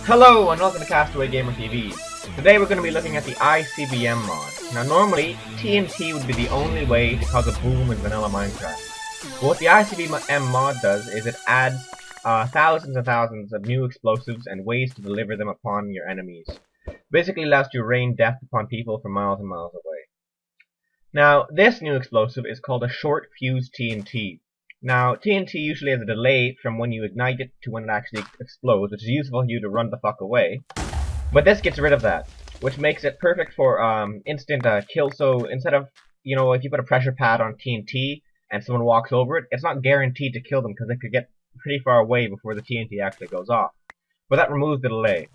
Hello and welcome to Castaway Gamer TV. Today we're going to be looking at the ICBM mod. Now normally, TNT would be the only way to cause a boom in vanilla Minecraft. But what the ICBM mod does is it adds thousands and thousands of new explosives and ways to deliver them upon your enemies. Basically allows you to rain death upon people from miles and miles away. Now this new explosive is called a short fuse TNT. Now, TNT usually has a delay from when you ignite it to when it actually explodes, which is useful for you to run the fuck away. But this gets rid of that, which makes it perfect for instant kill. So instead of, if you put a pressure pad on TNT and someone walks over it, it's not guaranteed to kill them because they could get pretty far away before the TNT actually goes off. But that removes the delay.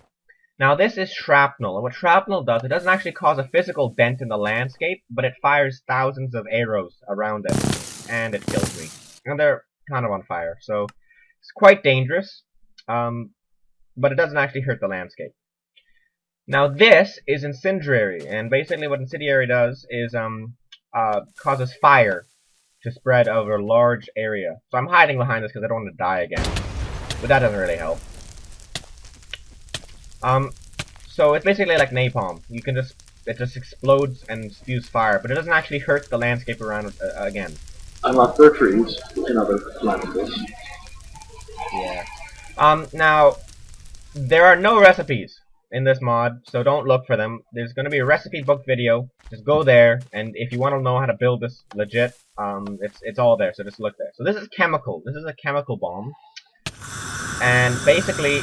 Now this is shrapnel, and what shrapnel does, it doesn't actually cause a physical dent in the landscape, but it fires thousands of arrows around it, and it kills me. And they're kind of on fire, so it's quite dangerous, but it doesn't actually hurt the landscape. Now this is incendiary, and basically what incendiary does is causes fire to spread over a large area. So I'm hiding behind this because I don't want to die again, but that doesn't really help. So it's basically like napalm. You can it just explodes and spews fire, but it doesn't actually hurt the landscape around it again. Unlike their trees and other flammables. Yeah. Now, there are no recipes in this mod, so don't look for them. There's going to be a recipe book video. Just go there, and if you want to know how to build this legit, it's all there, so just look there. So this is chemical. This is a chemical bomb. And basically,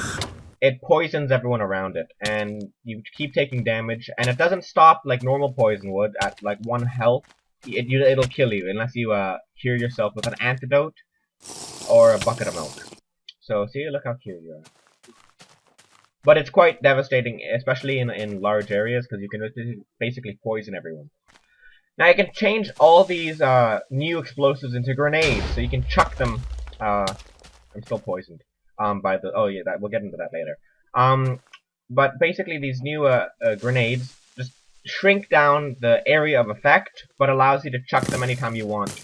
it poisons everyone around it, and you keep taking damage, and it doesn't stop like normal poison would at like 1 health. It'll kill you unless you cure yourself with an antidote or a bucket of milk. So see, look how cute you are. But it's quite devastating, especially in large areas, because you can basically poison everyone. Now you can change all these new explosives into grenades, so you can chuck them. I'm still poisoned by the. Oh yeah, we'll get into that later. But basically these new grenades just shrink down the area of effect, but allows you to chuck them anytime you want.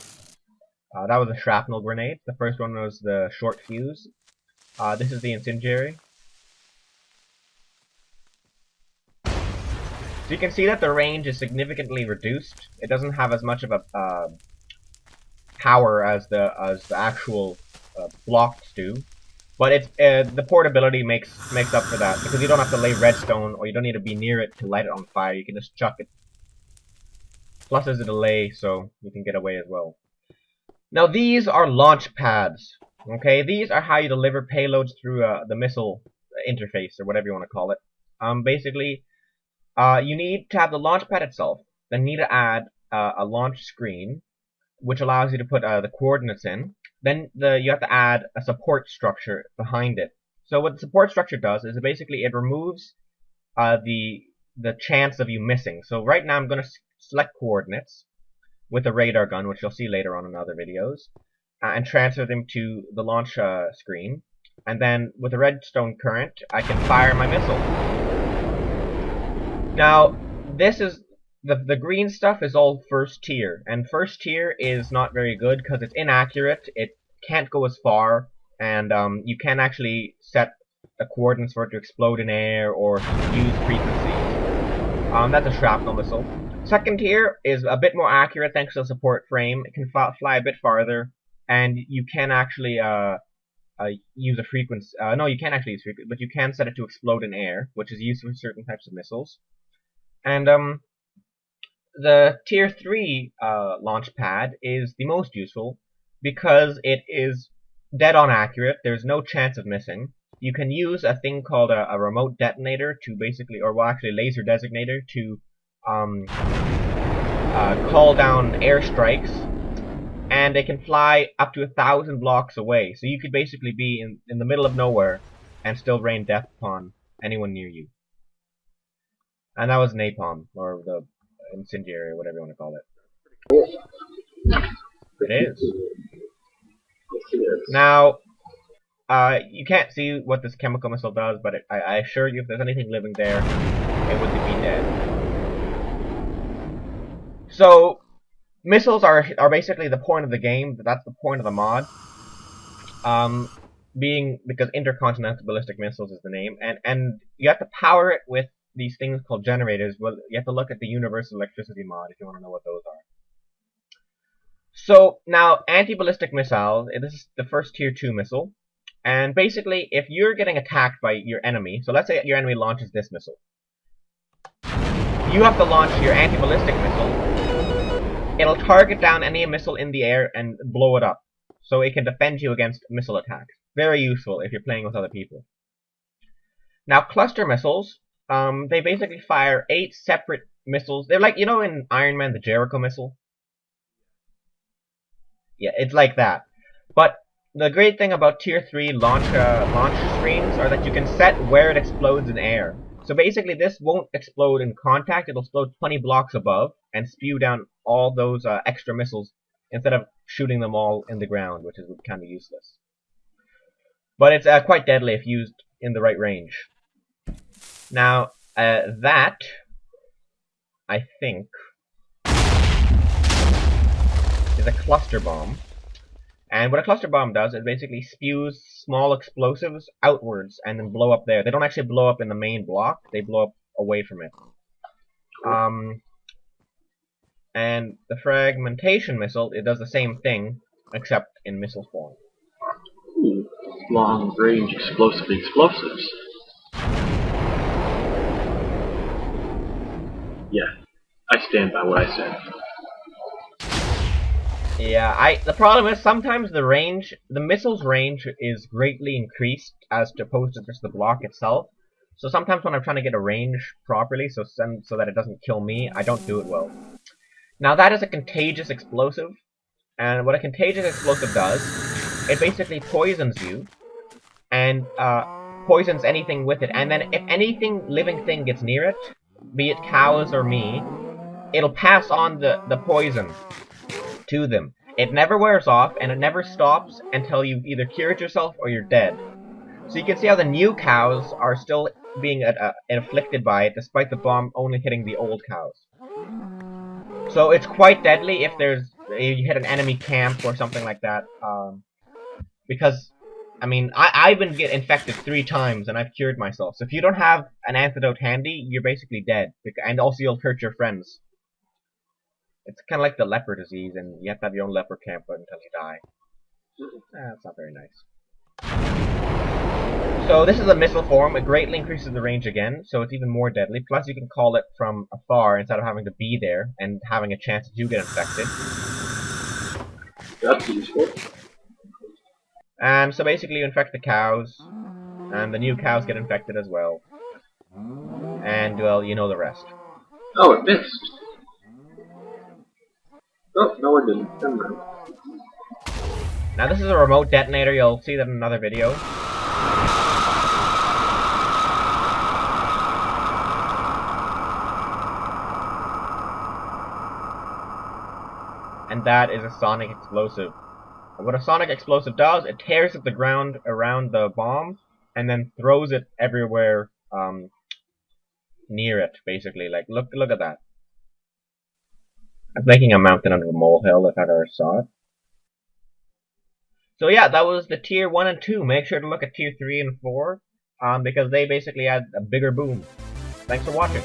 That was a shrapnel grenade. The first one was the short fuse. This is the incendiary. So you can see that the range is significantly reduced. It doesn't have as much of a power as the actual blocks do. But it's the portability makes up for that, because you don't have to lay redstone, or you don't need to be near it to light it on fire. You can just chuck it. Plus there's a delay, so you can get away as well. Now these are launch pads. Okay, these are how you deliver payloads through the missile interface, or whatever you want to call it. Basically, you need to have the launch pad itself. Then you need to add a launch screen, which allows you to put the coordinates in. Then you have to add a support structure behind it. So what the support structure does is basically it removes the chance of you missing. So right now I'm going to select coordinates with a radar gun, which you'll see later on in other videos, and transfer them to the launch screen. And then with a redstone current, I can fire my missile. Now this is the green stuff is all first tier, and first tier is not very good because it's inaccurate, it can't go as far, and you can actually set the coordinates for it to explode in air or use frequencies. That's a shrapnel missile. Second tier is a bit more accurate thanks to the support frame. It can fly a bit farther, and you can actually use a frequency. No, you can't actually use frequency, but you can set it to explode in air, which is used for certain types of missiles. And the tier 3 launch pad is the most useful because it is dead on accurate. There's no chance of missing. You can use a thing called a remote detonator to basically, or well actually laser designator to call down airstrikes, and they can fly up to 1,000 blocks away. So you could basically be in the middle of nowhere and still rain death upon anyone near you. And that was napalm, or the incendiary, or whatever you want to call it. It is. Now, you can't see what this chemical missile does, but I assure you if there's anything living there, it would be dead. So, missiles are basically the point of the game. That's the point of the mod. being because Intercontinental Ballistic Missiles is the name, and you have to power it with these things called generators. Well, you have to look at the Universal Electricity mod if you want to know what those are. So now, anti-ballistic missile. This is the first tier 2 missile, and basically, if you're getting attacked by your enemy, so let's say your enemy launches this missile, you have to launch your anti-ballistic missile. It'll target down any missile in the air and blow it up, so it can defend you against missile attacks. Very useful if you're playing with other people. Now, cluster missiles, they basically fire 8 separate missiles. They're like, you know in Iron Man, the Jericho missile? Yeah, it's like that. But the great thing about Tier 3 launch screens are that you can set where it explodes in air. So basically, this won't explode in contact. It'll explode 20 blocks above and spew down all those extra missiles instead of shooting them all in the ground, which is kind of useless. But it's quite deadly if used in the right range. Now, that, I think, is a cluster bomb. And what a cluster bomb does is basically spews small explosives outwards and then blow up there. They don't actually blow up in the main block, they blow up away from it. And the fragmentation missile, it does the same thing, except in missile form. Ooh, long-range explosives. Yeah, I stand by what I said. Yeah, the problem is sometimes the missile's range is greatly increased as opposed to just the block itself. So sometimes when I'm trying to get a range properly, so that it doesn't kill me, I don't do it well. Now that is a contagious explosive, and what a contagious explosive does, it basically poisons you, and poisons anything with it, and then if anything living thing gets near it, be it cows or me, it'll pass on the poison to them. It never wears off, and it never stops until you've either cured yourself or you're dead. So you can see how the new cows are still being inflicted by it, despite the bomb only hitting the old cows. So it's quite deadly if you hit an enemy camp or something like that. Because, I mean, I've been infected 3 times and I've cured myself. So if you don't have an antidote handy, you're basically dead. And also you'll hurt your friends. It's kind of like the leper disease, and you have to have your own leper camp until you die. That's not very nice. So this is a missile form. It greatly increases the range again, so it's even more deadly. Plus you can call it from afar instead of having to be there and having a chance that you get infected. That's useful. And so basically you infect the cows, and the new cows get infected as well. And, well, you know the rest. Oh, it missed. Oh, no it didn't. Never mind. Now this is a remote detonator. You'll see that in another video. And that is a sonic explosive. And what a sonic explosive does, it tears up the ground around the bomb and then throws it everywhere near it, basically. Like, look at that. I'm making a mountain out of a molehill if I ever saw it. So yeah, that was the tier 1 and 2. Make sure to look at tier 3 and 4 because they basically had a bigger boom. Thanks for watching.